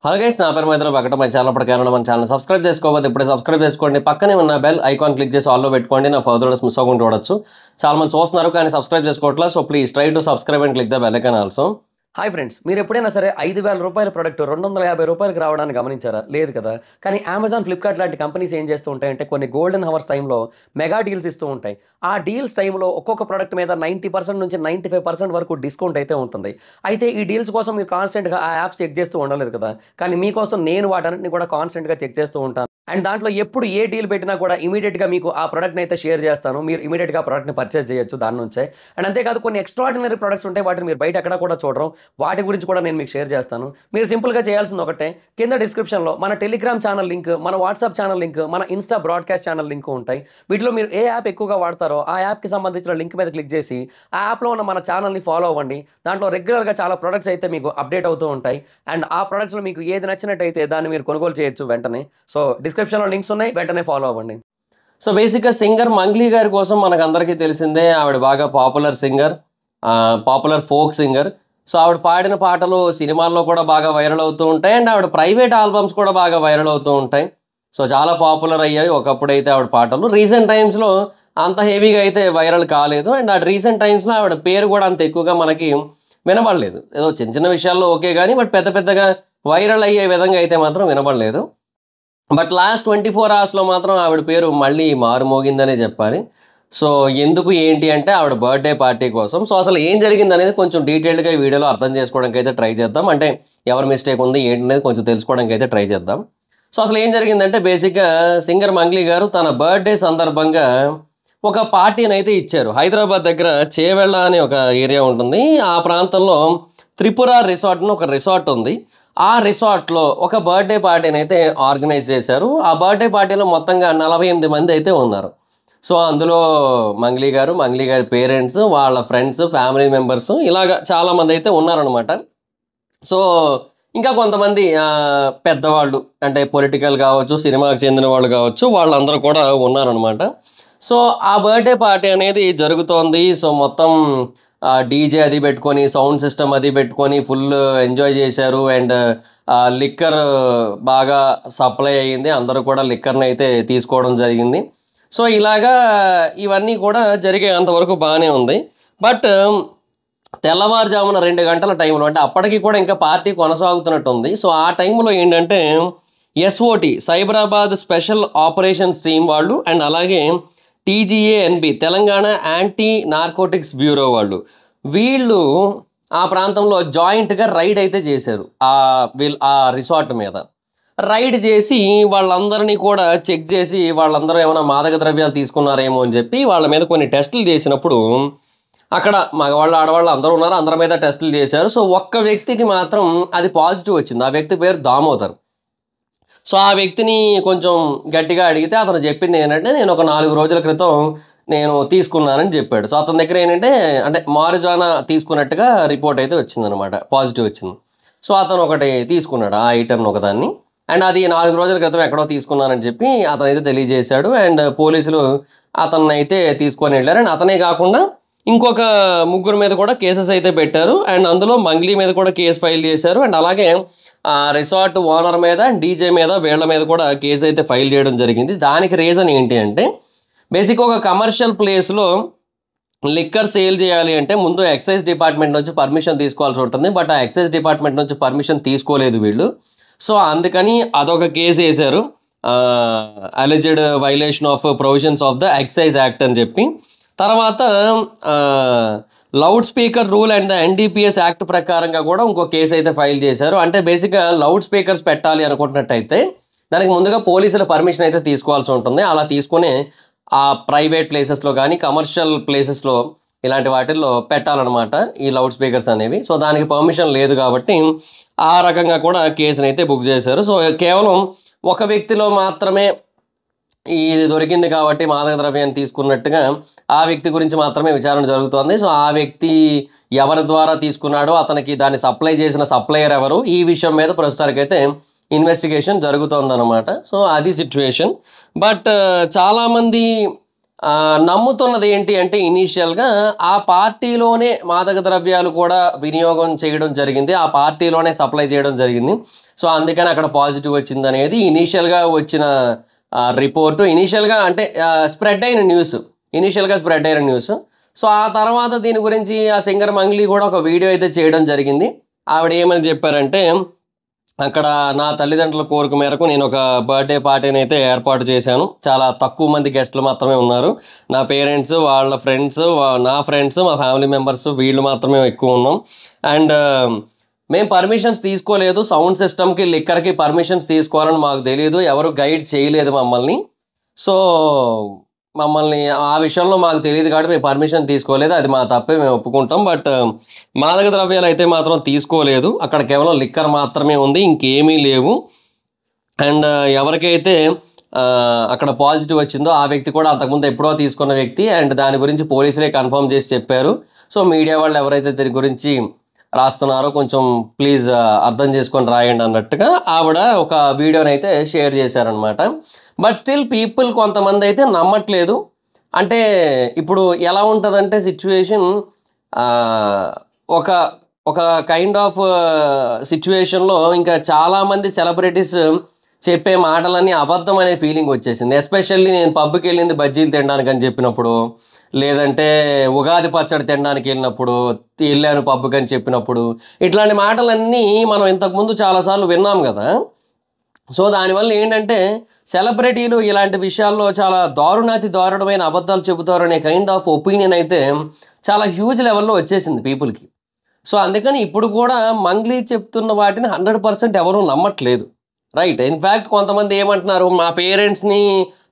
Hello guys, నా పేరు మైత్రి ఒకట మన ఛానల్ పడకేరడం మన ఛానల్ సబ్స్క్రైబ్ చేసుకోకపోతే ఇప్పుడే సబ్స్క్రైబ్ చేసుకోండి. పక్కనే ఉన్న బెల్ ఐకాన్ క్లిక్ చేసి ఆల్లో పెట్టుకోండి. నా ఫర్దర్ వీడియోస్ మిస్ అవ్వకుండా చూడొచ్చు. చాలా మంది చూస్తున్నారు కానీ సబ్స్క్రైబ్ చేసుకోవట్లేదు. So please try to subscribe and click the bell icon also. Hi friends, మీరు ఎప్పుడైనా సరే 5,000 రూపాయల ప్రొడక్ట్ 250 రూపాయలకి రావడానికి గమనించారా? లేదు కదా. కానీ అమెజాన్, ఫ్లిప్కార్ట్ లాంటి కంపెనీస్ ఏం చేస్తూ ఉంటాయంటే కొన్ని గోల్డెన్ హవర్స్ టైంలో మెగా డీల్స్ ఇస్తూ ఉంటాయి. ఆ డీల్స్ టైంలో ఒక్కొక్క ప్రొడక్ట్ మీద 90% నుంచి 95% వరకు డిస్కౌంట్ అయితే ఉంటుంది. అయితే ఈ డీల్స్ కోసం మీరు కాన్స్టెంట్గా ఆ యాప్స్ చెక్ చేస్తూ ఉండలేరు కదా. కానీ మీకోసం నేను వాటన్నిటిని కూడా కాన్స్టెంట్గా చెక్ చేస్తూ ఉంటాను. అండ్ దాంట్లో ఎప్పుడు ఏ డీల్ పెట్టినా కూడా ఇమీడియట్గా మీకు ఆ ప్రొడక్ట్ని అయితే షేర్ చేస్తాను. మీరు ఇమీడియట్గా ఆ ప్రొడక్ట్ని పర్చేస్ చేయొచ్చు దాని నుంచే. అండ్ అంతేకాదు కొన్ని ఎక్స్ట్రాడినరీ ప్రొడక్ట్స్ ఉంటాయి, వాటిని మీరు బయట ఎక్కడ కూడా చూడరు. వాటి గురించి కూడా నేను మీకు షేర్ చేస్తాను. మీరు సింపుల్గా చేయాల్సింది ఒకటే, కింద డిస్క్రిప్షన్లో మన టెలిగ్రామ్ ఛానల్ లింక్, మన వాట్సాప్ ఛానల్ లింక్, మన ఇన్స్టా బ్రాడ్కాస్ట్ ఛానల్ లింక్ ఉంటాయి. వీటిలో మీరు ఏ యాప్ ఎక్కువగా వాడతారో ఆ యాప్కి సంబంధించిన లింక్ మీద క్లిక్ చేసి ఆ యాప్లో ఉన్న మన ఛానల్ని ఫాలో అవ్వండి. దాంట్లో రెగ్యులర్గా చాలా ప్రొడక్ట్స్ అయితే మీకు అప్డేట్ అవుతూ ఉంటాయి. అండ్ ఆ ప్రొడక్ట్స్లో మీకు ఏది నచ్చినట్టయితే దాన్ని మీరు కొనుగోలు చేయొచ్చు వెంటనే. సో డిస్క్రిప్షన్లో లింక్స్ ఉన్నాయి, వెంటనే ఫాలో అవ్వండి. సో బేసిక్గా సింగర్ మంగ్లీ గారి కోసం మనకు అందరికీ తెలిసిందే. ఆవిడ బాగా popular singer, popular folk singer. So ఆవిడ పాడిన పాటలు సినిమాల్లో కూడా బాగా వైరల్ అవుతూ ఉంటాయి. అండ్ ఆవిడ ప్రైవేట్ ఆల్బమ్స్ కూడా బాగా వైరల్ అవుతూ ఉంటాయి. సో చాలా పాపులర్ అయ్యాయి ఒకప్పుడు అయితే ఆవిడ పాటలు. రీసెంట్ టైమ్స్లో అంత హెవీగా అయితే వైరల్ కాలేదు. అండ్ ఆ రీసెంట్ టైమ్స్లో ఆవిడ పేరు కూడా అంత ఎక్కువగా మనకి వినబడలేదు. ఏదో చిన్న చిన్న విషయాల్లో ఓకే కానీ బట్ పెద్ద పెద్దగా వైరల్ అయ్యే విధంగా అయితే మాత్రం వినబడలేదు. బట్ లాస్ట్ 24 అవర్స్లో మాత్రం ఆవిడ పేరు మళ్ళీ మారుమోగిందనే చెప్పాలి. సో ఎందుకు ఏంటి అంటే ఆవిడ బర్త్డే పార్టీ కోసం. సో అసలు ఏం జరిగింది అనేది కొంచెం డీటెయిల్డ్గా ఈ వీడియోలో అర్థం చేసుకోవడానికి అయితే ట్రై చేద్దాం. అంటే ఎవరి మిస్టేక్ ఉంది ఏంటి అనేది కొంచెం తెలుసుకోవడానికి అయితే ట్రై చేద్దాం. సో అసలు ఏం జరిగిందంటే బేసిక్గా సింగర్ మంగ్లీ గారు తన బర్త్డే సందర్భంగా ఒక పార్టీని అయితే ఇచ్చారు. హైదరాబాద్ దగ్గర చేవెళ్ళ అనే ఒక ఏరియా ఉంటుంది. ఆ ప్రాంతంలో త్రిపుర రిసార్ట్ అని ఒక రిసార్ట్ ఉంది. ఆ రిసార్ట్లో ఒక బర్త్డే పార్టీని అయితే ఆర్గనైజ్ చేశారు. ఆ బర్త్డే పార్టీలో మొత్తంగా 48 మంది అయితే ఉన్నారు. సో అందులో మంగ్లీ గారు, మంగ్లీ గారి పేరెంట్స్, వాళ్ళ ఫ్రెండ్స్, ఫ్యామిలీ మెంబర్స్ ఇలాగ చాలామంది అయితే ఉన్నారనమాట. సో ఇంకా కొంతమంది పెద్దవాళ్ళు అంటే పొలిటికల్ కావచ్చు, సినిమాకి చెందిన వాళ్ళు కావచ్చు, వాళ్ళందరూ కూడా ఉన్నారనమాట. సో ఆ బర్త్డే పార్టీ అనేది జరుగుతోంది. సో మొత్తం డీజే అది పెట్టుకొని, సౌండ్ సిస్టమ్ అది పెట్టుకొని ఫుల్ ఎంజాయ్ చేశారు. అండ్ లిక్కర్ బాగా సప్లై అయ్యింది. అందరూ కూడా లిక్కర్ని అయితే తీసుకోవడం జరిగింది. సో ఇలాగా ఇవన్నీ కూడా జరిగే అంతవరకు బాగానే ఉంది. బట్ తెల్లవారుజామున 2 గంటల టైంలో, అంటే అప్పటికి కూడా ఇంకా పార్టీ కొనసాగుతున్నట్టు ఉంది. సో ఆ టైంలో ఏంటంటే SOT Cyberabad special operations team వాళ్ళు అండ్ అలాగే TGANB Telangana anti narcotics bureau వీళ్ళు ఆ ప్రాంతంలో జాయింట్గా రైడ్ అయితే చేశారు. ఆ రిసార్ట్ మీద రైడ్ చేసి వాళ్ళందరినీ కూడా చెక్ చేసి వాళ్ళందరూ ఏమైనా మాదక ద్రవ్యాలు తీసుకున్నారేమో అని చెప్పి వాళ్ళ మీద కొన్ని టెస్టులు చేసినప్పుడు అక్కడ మగవాళ్ళు ఆడవాళ్ళు అందరూ ఉన్నారు, అందరి మీద టెస్టులు చేశారు. సో ఒక్క వ్యక్తికి మాత్రం అది పాజిటివ్ వచ్చింది. ఆ వ్యక్తి పేరు దామోదర్. సో ఆ వ్యక్తిని కొంచెం గట్టిగా అడిగితే అతను చెప్పింది ఏంటంటే నేను ఒక 4 రోజుల క్రితం నేను తీసుకున్నానని చెప్పాడు. సో అతని దగ్గర ఏంటంటే అంటే మారిజానా తీసుకున్నట్టుగా రిపోర్ట్ అయితే వచ్చిందనమాట, పాజిటివ్ వచ్చింది. సో అతను ఒకటి తీసుకున్నాడు ఆ ఐటెంను ఒకదాన్ని. అండ్ అది 4 రోజుల క్రితం ఎక్కడో తీసుకున్నానని చెప్పి అతనైతే తెలియజేశాడు. అండ్ పోలీసులు అతన్ని అయితే తీసుకొని వెళ్ళారు. అండ్ అతనే కాకుండా ఇంకొక 3 మీద కూడా కేసెస్ అయితే పెట్టారు. అండ్ అందులో మంగ్లీ మీద కూడా కేసు ఫైల్ చేశారు. అండ్ అలాగే రిసార్ట్ ఓనర్ మీద అండ్ డీజే మీద వీళ్ళ మీద కూడా కేసు అయితే ఫైల్ చేయడం జరిగింది. దానికి రీజన్ ఏంటి అంటే బేసిక్ ఒక కమర్షియల్ ప్లేస్లో లిక్కర్ సేల్ చేయాలి అంటే ముందు ఎక్సైజ్ డిపార్ట్మెంట్ నుంచి పర్మిషన్ తీసుకోవాల్సి ఉంటుంది. బట్ ఆ ఎక్సైజ్ డిపార్ట్మెంట్ నుంచి పర్మిషన్ తీసుకోలేదు వీళ్ళు. సో అందుకని అదొక కేసు వేశారు, alleged violation of provisions of the excise act అని చెప్పి. తర్వాత loudspeaker rule and the NDPS act ప్రకారంగా కూడా ఇంకో కేసు అయితే ఫైల్ చేశారు. అంటే బేసిక్గా లౌడ్ స్పీకర్స్ పెట్టాలి అనుకుంటున్నట్టయితే దానికి ముందుగా పోలీసుల పర్మిషన్ అయితే తీసుకోవాల్సి ఉంటుంది. అలా తీసుకుని ఆ ప్రైవేట్ ప్లేసెస్లో కానీ కమర్షియల్ ప్లేసెస్లో ఇలాంటి వాటిల్లో పెట్టాలన్నమాట ఈ లౌడ్ స్పీకర్స్ అనేవి. సో దానికి పర్మిషన్ లేదు కాబట్టి ఆ రకంగా కూడా కేసుని అయితే బుక్ చేశారు. సో కేవలం ఒక వ్యక్తిలో మాత్రమే ఇది దొరికింది కాబట్టి మాదక ద్రవ్యాన్ని తీసుకున్నట్టుగా ఆ వ్యక్తి గురించి మాత్రమే విచారణ జరుగుతోంది. సో ఆ వ్యక్తి ఎవరి ద్వారా తీసుకున్నాడో, అతనికి దాన్ని సప్లై చేసిన సప్లయర్ ఎవరు, ఈ విషయం మీద ప్రస్తుతానికైతే ఇన్వెస్టిగేషన్ జరుగుతోందన్నమాట. సో అది సిచ్యువేషన్. బట్ చాలామంది నమ్ముతున్నది ఏంటి అంటే ఇనీషియల్‌గా ఆ పార్టీలోనే మాదక ద్రవ్యాలు కూడా వినియోగం చేయడం జరిగింది. ఆ పార్టీలోనే సప్లై చేయడం జరిగింది. సో, అందుకని అక్కడ పాజిటివ్ వచ్చిందనేది ఇనీషియల్‌గా వచ్చిన రిపోర్టు. ఇనీషియల్‌గా అంటే స్ప్రెడ్ అయిన న్యూస్. ఇనీషియల్‌గా స్ప్రెడ్ అయిన న్యూస్. సో, ఆ తర్వాత దీని గురించి ఆ సింగర్ మంగ్లీ కూడా ఒక వీడియో అయితే చేయడం జరిగింది. ఆవిడ ఏమని చెప్పారంటే అక్కడ నా తల్లిదండ్రుల కోరిక మేరకు నేను ఒక బర్త్‌డే పార్టీనైతే ఏర్పాటు చేశాను. చాలా తక్కువ మంది గెస్టులు మాత్రమే ఉన్నారు. నా పేరెంట్స్, వాళ్ళ ఫ్రెండ్స్, నా ఫ్రెండ్స్, మా ఫ్యామిలీ మెంబర్స్ వీళ్ళు మాత్రమే ఎక్కువ ఉన్నాం. అండ్ మేము పర్మిషన్స్ తీసుకోలేదు. సౌండ్ సిస్టమ్‌కి, లిక్కర్‌కి పర్మిషన్స్ తీసుకోవాలని మాకు తెలీదు. ఎవరు గైడ్ చేయలేదు మమ్మల్ని. సో, మమ్మల్ని ఆ విషయంలో మాకు తెలీదు కాబట్టి మేము పర్మిషన్ తీసుకోలేదు. అది మా తప్పే మేము ఒప్పుకుంటాం. బట్ మాదక ద్రవ్యాలైతే మాత్రం తీసుకోలేదు. అక్కడ కేవలం లిక్కర్ మాత్రమే ఉంది. ఇంకేమీ లేవు. అండ్ ఎవరికైతే అక్కడ పాజిటివ్ వచ్చిందో ఆ వ్యక్తి కూడా అంతకుముందు ఎప్పుడో తీసుకున్న వ్యక్తి. అండ్ దాని గురించి పోలీసులే కన్ఫర్మ్ చేసి చెప్పారు. సో, మీడియా వాళ్ళు ఎవరైతే దీని గురించి రాస్తున్నారో కొంచెం ప్లీజ్ అర్థం చేసుకొని రాయండి అన్నట్టుగా ఆవిడ ఒక వీడియోనైతే షేర్ చేశారనమాట. బట్ స్టిల్ పీపుల్ కొంతమందైతే నమ్మట్లేదు. అంటే ఇప్పుడు ఎలా ఉంటదంటే సిట్యుయేషన్ ఒక ఒక కైండ్ ఆఫ్ సిట్యుయేషన్‌లో ఇంకా చాలామంది సెలబ్రిటీస్ చెప్పే మాటలన్నీ అబద్ధం అనే ఫీలింగ్ వచ్చేసింది. ఎస్పెషల్లీ నేను పబ్‌కెళ్ళింది బజ్జీలు తినడానికని చెప్పినప్పుడు, లేదంటే ఉగాది పచ్చడి తినడానికెళ్ళినప్పుడు, ఎళ్ళాను పబ్‌కని చెప్పినప్పుడు, ఇట్లాంటి మాటలన్నీ మనం ఇంతకుముందు చాలా సార్లు విన్నాం గదా! సో, దానివల్ల ఏంటంటే సెలబ్రిటీలు ఇలాంటి విషయాల్లో చాలా దారుణాతి దారుణమైన అబద్ధాలు చెబుతారనే కైండ్ ఆఫ్ ఒపీనియన్ అయితే చాలా హ్యూజ్ లెవెల్‌లో వచ్చేసింది పీపుల్‌కి. సో, అందుకని ఇప్పుడు కూడా మంగ్లీ చెప్తున్న వాటిని 100% ఎవరు నమ్మట్లేదు. రైట్. ఇన్‌ఫాక్ట్ కొంతమంది ఏమంటున్నారు, మా పేరెంట్స్‌ని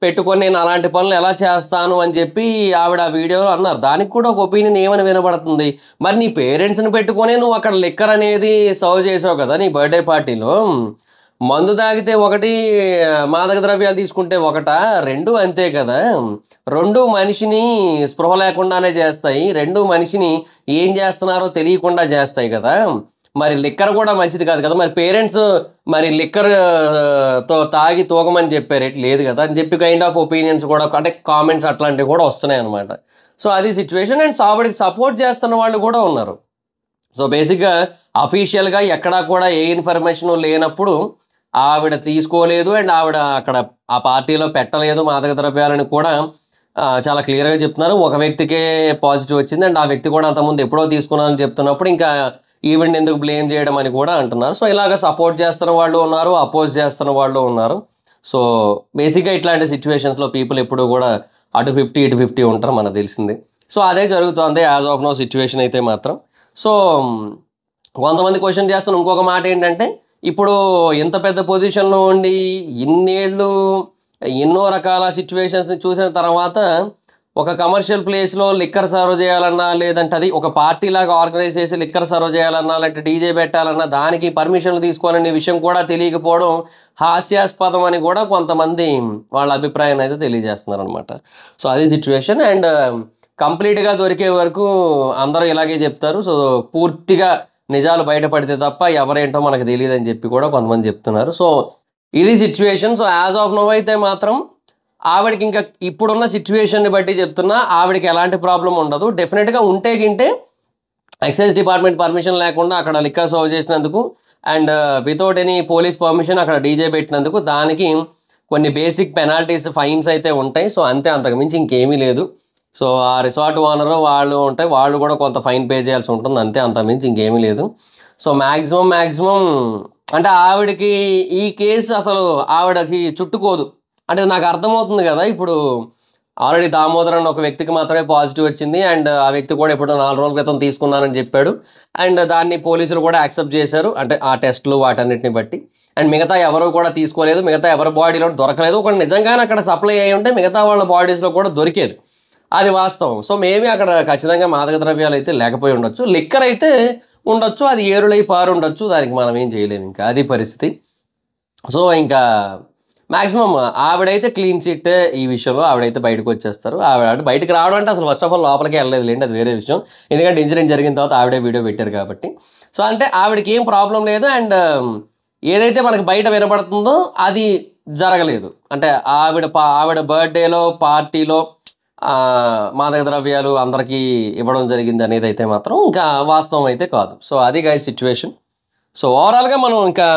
పెట్టుకొని నేను అలాంటి పనులు ఎలా చేస్తాను అని చెప్పి ఆవిడ ఆ వీడియోలో అన్నారు. దానికి కూడా ఒక ఒపీనియన్ ఏమని వినబడుతుంది. మరి నీ పేరెంట్స్‌ని పెట్టుకొనే నువ్వు అక్కడ లిక్కర్ అనేది సర్వ్ చేసావు కదా! నీ బర్త్‌డే పార్టీలో. మందు తాగితే ఒకటి, మాదక ద్రవ్యాలు తీసుకుంటే ఒకటా? 2 అంతే కదా! 2 మనిషిని స్పృహ లేకుండానే చేస్తాయి. 2 మనిషిని ఏం చేస్తున్నారో తెలియకుండా చేస్తాయి కదా! మరి లిక్కర్ కూడా మంచిది కాదు కదా! మరి పేరెంట్స్ మరి లిక్కర్ తో తాగి తూగమని చెప్పారు. లేదు కదా! అని చెప్పి కైండ్ ఆఫ్ ఒపీనియన్స్ కూడా అంటే కామెంట్స్ అట్లాంటివి కూడా వస్తున్నాయన్నమాట. సో, అది సిట్యుయేషన్. అండ్ ఆవిడకి సపోర్ట్ చేస్తున్న వాళ్ళు కూడా ఉన్నారు. సో, బేసిక్‌గా అఫీషియల్‌గా ఎక్కడా కూడా ఏ ఇన్ఫర్మేషను లేనప్పుడు ఆవిడ తీసుకోలేదు. అండ్ ఆవిడ అక్కడ ఆ పార్టీలో పెట్టలేదు మాదక ద్రవ్యాలని కూడా చాలా క్లియర్‌గా చెప్తున్నారు. ఒక వ్యక్తికే పాజిటివ్ వచ్చింది. అండ్ ఆ వ్యక్తి కూడా అంతకుముందు ఎప్పుడో తీసుకున్నానని చెప్తున్నప్పుడు ఇంకా ఈవిడని ఎందుకు బ్లేమ్ చేయడం అని కూడా అంటున్నారు. సో, ఇలాగ సపోర్ట్ చేస్తున్న వాళ్ళు ఉన్నారు. అపోజ్ చేస్తున్న వాళ్ళు ఉన్నారు. సో, బేసిక్‌గా ఇట్లాంటి సిట్యుయేషన్స్‌లో పీపుల్ ఎప్పుడూ కూడా అటు 50, ఇటు 50 ఉంటారు మనకు తెలిసిందే. సో, అదే జరుగుతోంది యాస్ ఆఫ్ నౌ సిట్యుయేషన్ అయితే మాత్రం. సో, కొంతమంది క్వెషన్ చేస్తున్న ఇంకొక మాట ఏంటంటే, ఇప్పుడు ఇంత పెద్ద పొజిషన్‌లో ఉండి ఇన్నేళ్ళు ఎన్నో రకాల సిట్యుయేషన్స్‌ని చూసిన తర్వాత ఒక కమర్షియల్ ప్లేస్‌లో లిక్కర్ సర్వ్ చేయాలన్నా, లేదంటే అది ఒక పార్టీలాగా ఆర్గనైజ్ చేసి లిక్కర్ సర్వ్ చేయాలన్నా, లేదంటే డీజే పెట్టాలన్నా దానికి పర్మిషన్‌లు తీసుకోవాలనే విషయం కూడా తెలియకపోవడం హాస్యాస్పదం అని కూడా కొంతమంది వాళ్ళ అభిప్రాయాన్ని అయితే తెలియజేస్తున్నారనమాట. సో, అది సిట్యుయేషన్. అండ్ కంప్లీట్‌గా దొరికే వరకు అందరూ ఇలాగే చెప్తారు. సో, పూర్తిగా నిజాలు బయటపడితే తప్ప ఎవరేంటో మనకు తెలీదని చెప్పి కూడా కొంతమంది చెప్తున్నారు. సో, ఇది situation. So, as of now అయితే మాత్రం ఆవిడకి ఇంకా ఇప్పుడున్న సిట్యుయేషన్‌ని బట్టి చెప్తున్నా ఆవిడకి ఎలాంటి ప్రాబ్లమ్ ఉండదు. డెఫినిట్‌గా ఉంటే గింటే ఎక్సైజ్ డిపార్ట్మెంట్ పర్మిషన్ లేకుండా అక్కడ లిక్కర్ సర్వ్ చేసినందుకు and without any police permission అక్కడ డీజే పెట్టినందుకు దానికి కొన్ని బేసిక్ పెనాల్టీస్, ఫైన్స్ అయితే ఉంటాయి. సో, అంతే, అంతకు మించి ఇంకేమీ లేదు. సో, ఆ రిసార్ట్ ఓనరు వాళ్ళు ఉంటాయి. వాళ్ళు కూడా కొంత ఫైన్ పే చేయాల్సి ఉంటుంది. అంతే, అంతకు మించి ఇంకేమీ లేదు. సో, మాక్సిమం అంటే ఆవిడకి ఈ కేసు అసలు ఆవిడకి చుట్టుకోదు. అంటే నాకు అర్థమవుతుంది కదా! ఇప్పుడు ఆల్రెడీ దామోదర్ అన్న ఒక వ్యక్తికి మాత్రమే పాజిటివ్ వచ్చింది. అండ్ ఆ వ్యక్తి కూడా ఎప్పుడో 4 రోజుల క్రితం తీసుకున్నానని చెప్పాడు. అండ్ దాన్ని పోలీసులు కూడా యాక్సెప్ట్ చేశారు. అంటే ఆ టెస్ట్‌లు వాటన్నిటిని బట్టి. అండ్ మిగతా ఎవరు కూడా తీసుకోలేదు. మిగతా ఎవరి బాడీలో దొరకలేదు. ఒకవేళ నిజంగానే అక్కడ సప్లై అయ్యి ఉంటే మిగతా వాళ్ళ బాడీస్‌లో కూడా దొరికేది. అది వాస్తవం. సో, మేబీ అక్కడ ఖచ్చితంగా మాదక ద్రవ్యాలు అయితే లేకపోయి ఉండొచ్చు. లిక్కర్ అయితే ఉండొచ్చు. అది ఏరులై పారుండొచ్చు. దానికి మనం ఏం చేయలేము ఇంకా. అది పరిస్థితి. సో, ఇంకా మాక్సిమం ఆవిడైతే క్లీన్ చిట్ ఈ విషయంలో ఆవిడైతే బయటకొచ్చేస్తారు. ఆవిడ అంటే బయటికి రావడం అంటే అసలు ఫస్ట్ ఆఫ్ ఆల్ లోపలికే వెళ్ళలేదులెండి. అది వేరే విషయం. ఎందుకంటే ఇన్సిడెంట్ జరిగిన తర్వాత ఆవిడే వీడియో పెట్టారు కాబట్టి. సో, అంటే ఆవిడకి ఏం ప్రాబ్లమ్ లేదు. అండ్ ఏదైతే మనకు బయట వినపడుతుందో అది జరగలేదు. అంటే ఆవిడ బర్త్‌డేలో, పార్టీలో మాదక ద్రవ్యాలు అందరికీ ఇవ్వడం జరిగింది అనేది అయితే మాత్రం ఇంకా వాస్తవం అయితే కాదు. సో అది గైస్ సిచ్యువేషన్. సో ఓవరాల్గా మనం ఇంకా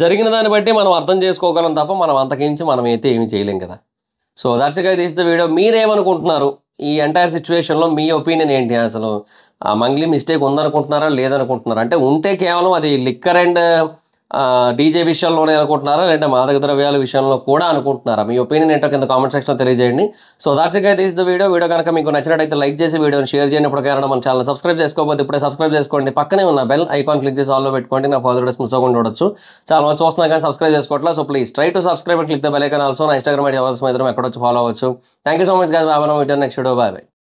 జరిగిన దాన్ని బట్టి మనం అర్థం చేసుకోగలం తప్ప మనం అంతకించి మనం అయితే ఏమి చేయలేం కదా. So that's guys this the video. మీరేమనుకుంటున్నారు ఈ ఎంటైర్ సిచ్యువేషన్లో? మీ ఒపీనియన్ ఏంటి? అసలు మంగ్లీ మిస్టేక్ ఉందనుకుంటున్నారా లేదనుకుంటున్నారా? అంటే ఉంటే కేవలం అది లిక్కర్ అండ్ డీజే విషయంలోనే అనుకుంటున్నారా, లేదంటే మాదక ద్రవ్యాల విషయంలో కూడా అనుకుంటున్నారా? మీ ఒపీనియన్ ఏంటో కింద కామెంట్ సెక్షన్లో తెలియజేయండి. So that's it guys the video. Video కనుక మీకు నచ్చినట్టయితే లైక్ చేసి వీడియోని షేర్ చేయండి. ఇప్పుడు మన ఛానల్ సబ్స్క్రైబ్ చేసుకోకపోతే ఇప్పుడే సబ్స్క్రైబ్ చేసుకోండి. పక్కనే ఉన్న బెల్ ఐకాన్ క్లిక్ చేసి ఆల్లో పెట్టుకోండి. నా ఫర్దర్ వీడియోస్ మిస్ అవ్వకుండా చూడొచ్చు. చాలా మంది చూస్తున్నా కానీ సబ్స్క్రైబ్ చేసుకోవట్లేదు. So please try to subscribe and click the bell icon also. నా ఇన్స్టాగ్రామ్ ఐడి ఎవరి మీద ఎక్కడొచ్చి ఫాలో అవ్వచ్చు. Thank you so much guys. Bye. Next video. Bye.